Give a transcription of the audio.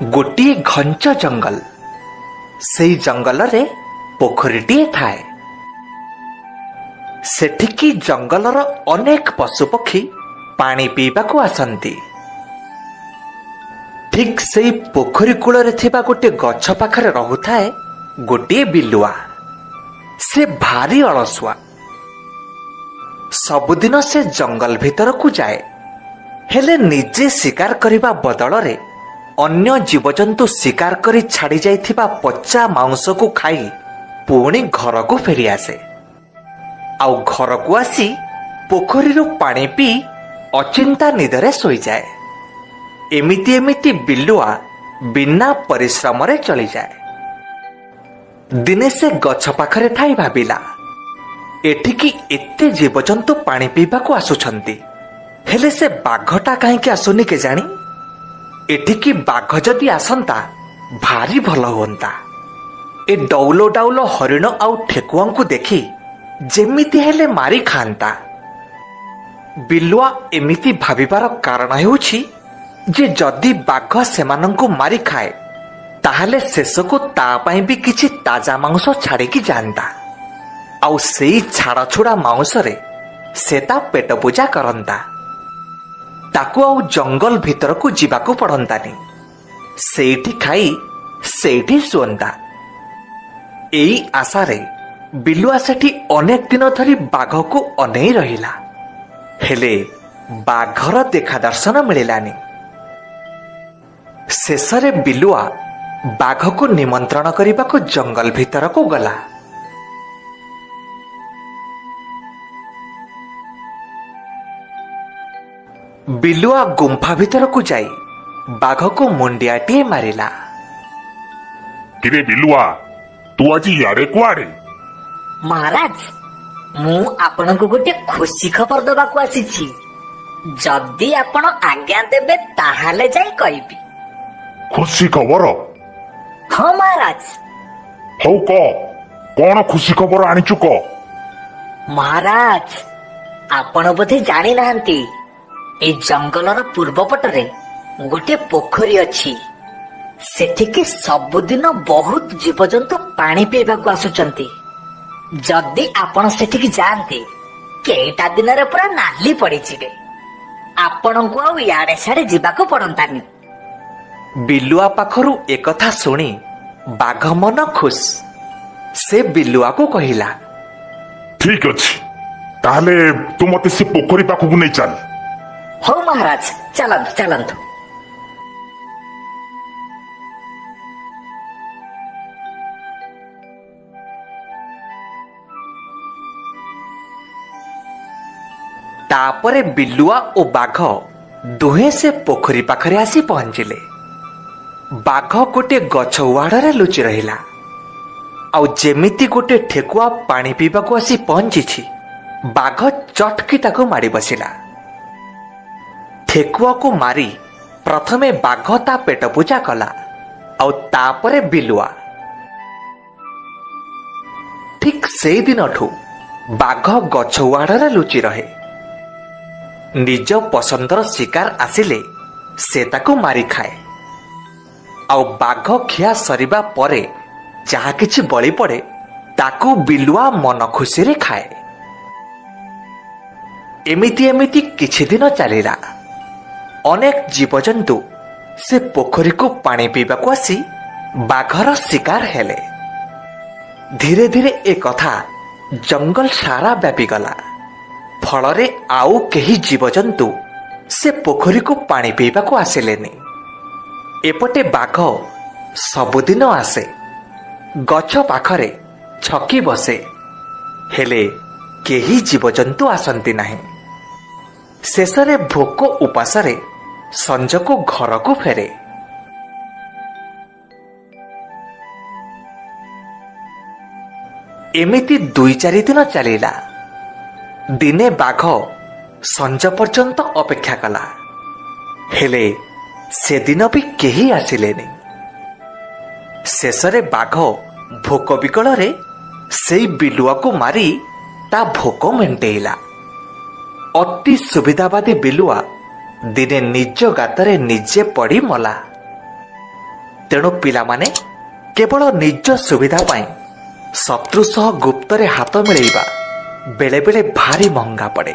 गोटे घंच जंगल से जंगल रे पोखरीटीए थाए। सेठिकी जंगलर अनेक पशुपक्षी पानी पीवाकू आसंती। ठीक से पोखरी कूल थिबा गोटे गछ पाखरे रहुथाए गोटे बिलुआ। से भारी अलसुआ। सबुदिन से जंगल भीतर को जाए, हेले निजे शिकार करिबा बदल रे अन्य जीवजंतु शिकार करी छाड़ी जाइथिबा पच्चा मांस को खाई पुणी घर को फेरी आसे। आउ घर को आसी पोखरी पानी पी अचिंता निदरे सोई जाए। एमिति एमिति बिलुआ बिना परिश्रम रे चली जाए। दिने से गछ पाखरे थाई भाबिला, एठिकी एते जीवजंतु पानी पीबा को आसुछंती, हेले से बाघटा काहेकि आसुनी के जानी। एठिकी बाघ जदि आसंता भारी भल हुंता। ए डौलो डौलो हरिण आउ ठेकुआ को देखी जेमिति हेले मारी खांता। बिलुआ एमिति भाबिबार कारण हेउछि जे जदि बाघ सेमानंकु मारी खाए ताहले शेषको ता पई भी किछि ताजा मांस छाड़िकी जानता। आउ सेई छाड़ा छुड़ा मांस रे से ता पेट पूजा करंता। ताकू आउ जंगल भीतर को जीवाकू पड़ंतानी। सेठी खाई सेठी सुअंता। एई आशारे बिलुआ सेठी अनेक दिन धरी बाघ को अनेई रहिला, हेले बाघर देखा दर्शन मिलिलानी। शेषरे बिलुआ बाघ को निमंत्रण करिबाकू जंगल भीतर को गला। बिलुआ गुंफा भीतर को जाई बाघ को मुंडियाटीए मारिला। किरे बिलुआ, तू आज यारे कुआड़े? महाराज, मु आपनकु गोटे खुशी खबर दबाकू आसीछि। जदि आपण आज्ञा देबे ताहाले जाई कहबी। खुशी खबर? हाँ महाराज। हौ क कोन खुशी खबर आनिचु क? महाराज, आपण बोधे जानि नाहंती, ए जंगलर पूर्व पटरे गोटे पोखरी अछि। सेठिके सबुदिन बहुत जीवजंतु पानी पीबाकू आसुचंती। जदि आपण सेठिकी जाआंती, केटा दिन रे पूरा नाली पड़ी जिवे। आपणको आ याडे साडे जिबाकू पड़ंतानी। बिलुआ पाखरु एकथा सुनी बाघ मन खुश। से बिलुआ को कहिला, ठीक अछि, ताहले तू मते से पोखरी पाखु नै चल। हो महाराज, चलंतु चलंतु। तापरे बिलुआ ओ बाघ दुहे से पोखरी पाखरे आसी पहुंचिले। बाघ गोटे गछ उहाड़े लुचि रहिला। आउ जेमिति गोटे ठेकुआ पानी पीबाकू आसी पहुंची, बाघ चटकी ताकू मारी बसिला। ठेकुआ को मारी प्रथमे बाघ ता पेट पूजा कला, आउ तापरे बिलुआ। ठीक से दिनठू बाघ गछ उहाड़े लुचि रहे। निज पसंदर शिकार आसिले से ताकू मारी खाए। आउ बाघ खिया सरिबा परे जहा किछि बळी पड़े ताकू बिलुआ मन खुशी रे खाए। एमिति एमिति किछि दिन चलिला। अनेक जीवजंतु से पोखरी को पानी पीबाकू आसी बाघर शिकार हेले। धीरे धीरे ए कथा जंगल सारा व्यापी गला। फलरे आउ केही जीवजंतु से पोखरी को पानी पीबाकू आसिलेनी। एपटे बाघ सबुदिन आसे, गछ पाखरे छकी बसे, हेले केही जीवजंतु आसंती नाही। शेषरे भोक उपासरे संज को घर को फेरे। एमिति 2-4 दिन चलिला। दिने बाघ संज पर्यंत अपेक्षा कला, हेले से दिन भी केही आसिलेनी। शेषरे बाघ भोक विकल रे सेई बिलुआ को मारी ता भोक मेंटेइला। अति सुविधावादी बिलुआ दिने निज गातरे निजे पड़ी मला। ତେଣୁ ପିଲାମାନେ କେବଳ ନିଜ ସୁବିଧା ପାଇଁ ଶତ୍ରୁ ସହ ଗୁପ୍ତରେ ହାତ ମିଳେଇବା ବେଳେବେଳେ ଭାରି ମହଙ୍ଗା ପଡ଼େ।